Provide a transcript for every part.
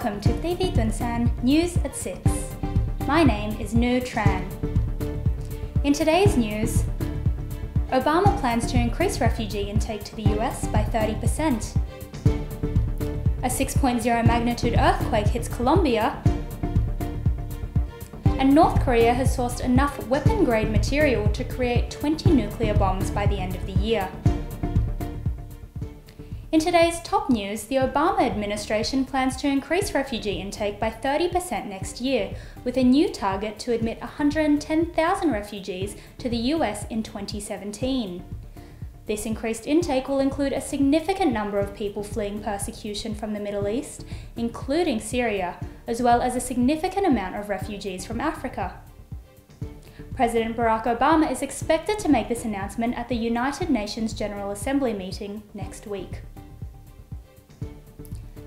Welcome to Tuần-san News at 6. My name is Nu Tran. In today's news, Obama plans to increase refugee intake to the US by 30%. A 6.0 magnitude earthquake hits Colombia. And North Korea has sourced enough weapon-grade material to create 20 nuclear bombs by the end of the year. In today's top news, the Obama administration plans to increase refugee intake by 30% next year, with a new target to admit 110,000 refugees to the US in 2017. This increased intake will include a significant number of people fleeing persecution from the Middle East, including Syria, as well as a significant amount of refugees from Africa. President Barack Obama is expected to make this announcement at the United Nations General Assembly meeting next week.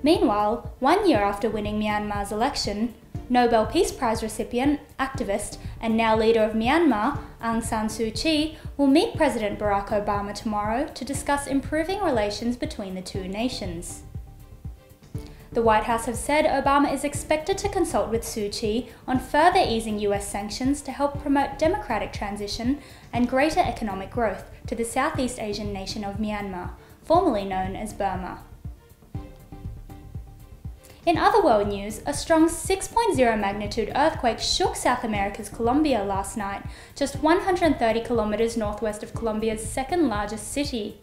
Meanwhile, 1 year after winning Myanmar's election, Nobel Peace Prize recipient, activist, and now leader of Myanmar, Aung San Suu Kyi, will meet President Barack Obama tomorrow to discuss improving relations between the two nations. The White House have said Obama is expected to consult with Suu Kyi on further easing US sanctions to help promote democratic transition and greater economic growth to the Southeast Asian nation of Myanmar, formerly known as Burma. In other world news, a strong 6.0 magnitude earthquake shook South America's Colombia last night, just 130 kilometers northwest of Colombia's second largest city.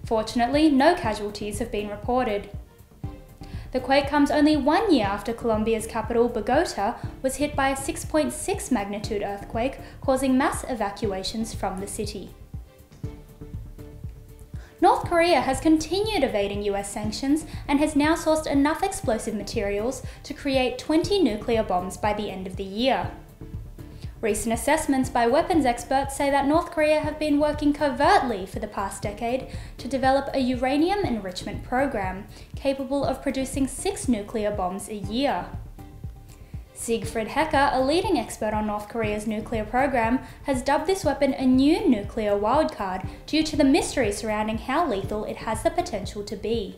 Fortunately, no casualties have been reported. The quake comes only 1 year after Colombia's capital, Bogota, was hit by a 6.6 magnitude earthquake, causing mass evacuations from the city. North Korea has continued evading US sanctions and has now sourced enough explosive materials to create 20 nuclear bombs by the end of the year. Recent assessments by weapons experts say that North Korea have been working covertly for the past decade to develop a uranium enrichment program capable of producing 6 nuclear bombs a year. Siegfried Hecker, a leading expert on North Korea's nuclear program, has dubbed this weapon a new nuclear wildcard due to the mystery surrounding how lethal it has the potential to be.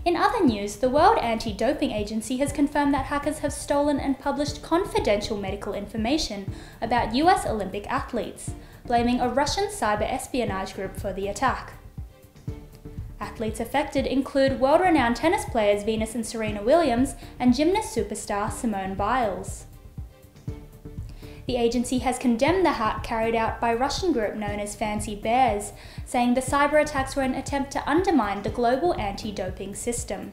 In other news, the World Anti-Doping Agency has confirmed that hackers have stolen and published confidential medical information about US Olympic athletes, blaming a Russian cyber espionage group for the attack. Athletes affected include world-renowned tennis players Venus and Serena Williams and gymnast superstar Simone Biles. The agency has condemned the hack carried out by a Russian group known as Fancy Bears, saying the cyber attacks were an attempt to undermine the global anti-doping system.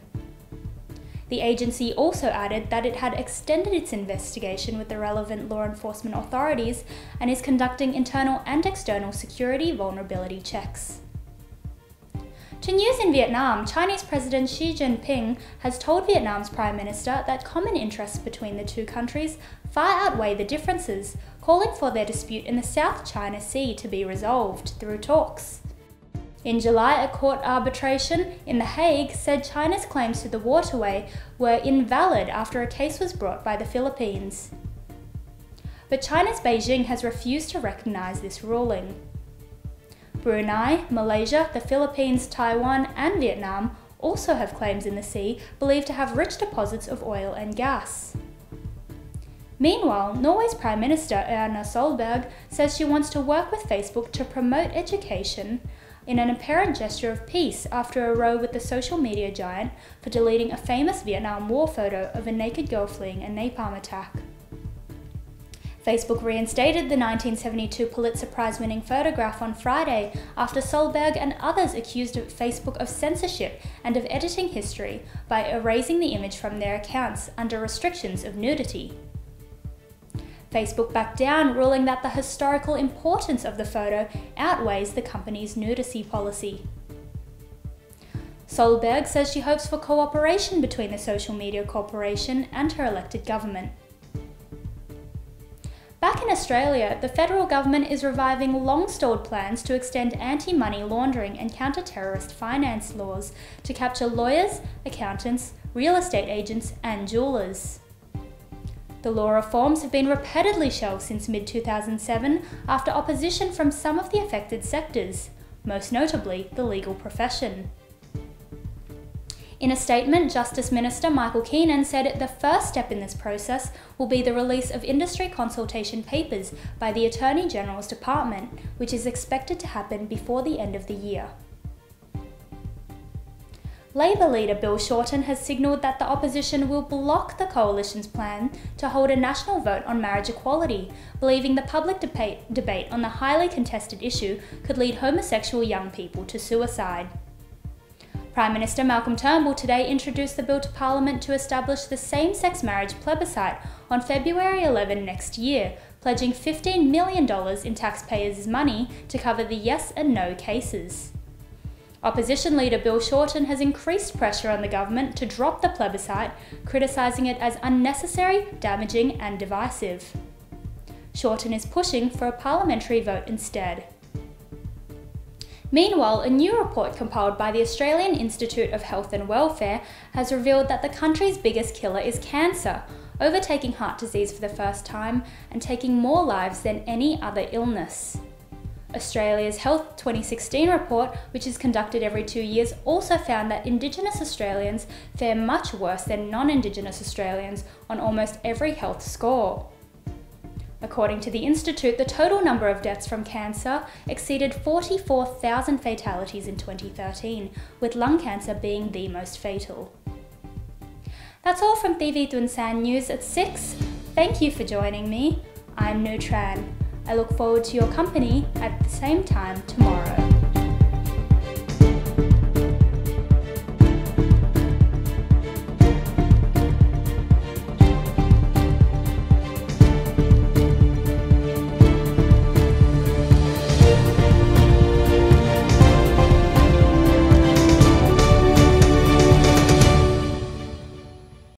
The agency also added that it had extended its investigation with the relevant law enforcement authorities and is conducting internal and external security vulnerability checks. To news in Vietnam, Chinese President Xi Jinping has told Vietnam's Prime Minister that common interests between the two countries far outweigh the differences, calling for their dispute in the South China Sea to be resolved through talks. In July, a court arbitration in The Hague said China's claims to the waterway were invalid after a case was brought by the Philippines. But China's Beijing has refused to recognize this ruling. Brunei, Malaysia, the Philippines, Taiwan, and Vietnam also have claims in the sea believed to have rich deposits of oil and gas. Meanwhile, Norway's Prime Minister Erna Solberg says she wants to work with Facebook to promote education in an apparent gesture of peace after a row with the social media giant for deleting a famous Vietnam War photo of a naked girl fleeing a napalm attack. Facebook reinstated the 1972 Pulitzer Prize-winning photograph on Friday after Solberg and others accused Facebook of censorship and of editing history by erasing the image from their accounts under restrictions of nudity. Facebook backed down, ruling that the historical importance of the photo outweighs the company's nudity policy. Solberg says she hopes for cooperation between the social media corporation and her elected government. Back in Australia, the federal government is reviving long-stalled plans to extend anti-money laundering and counter-terrorist finance laws to capture lawyers, accountants, real estate agents, and jewellers. The law reforms have been repeatedly shelved since mid-2007 after opposition from some of the affected sectors, most notably the legal profession. In a statement, Justice Minister Michael Keenan said the first step in this process will be the release of industry consultation papers by the Attorney General's Department, which is expected to happen before the end of the year. Labor leader Bill Shorten has signalled that the opposition will block the coalition's plan to hold a national vote on marriage equality, believing the public debate on the highly contested issue could lead homosexual young people to suicide. Prime Minister Malcolm Turnbull today introduced the bill to Parliament to establish the same-sex marriage plebiscite on February 11 next year, pledging $15 million in taxpayers' money to cover the yes and no cases. Opposition leader Bill Shorten has increased pressure on the government to drop the plebiscite, criticising it as unnecessary, damaging and divisive. Shorten is pushing for a parliamentary vote instead. Meanwhile, a new report compiled by the Australian Institute of Health and Welfare has revealed that the country's biggest killer is cancer, overtaking heart disease for the first time and taking more lives than any other illness. Australia's Health 2016 report, which is conducted every 2 years, also found that Indigenous Australians fare much worse than non-Indigenous Australians on almost every health score. According to the Institute, the total number of deaths from cancer exceeded 44,000 fatalities in 2013, with lung cancer being the most fatal. That's all from Tuần-san News at 6. Thank you for joining me. I'm Nu Tran. I look forward to your company at the same time tomorrow.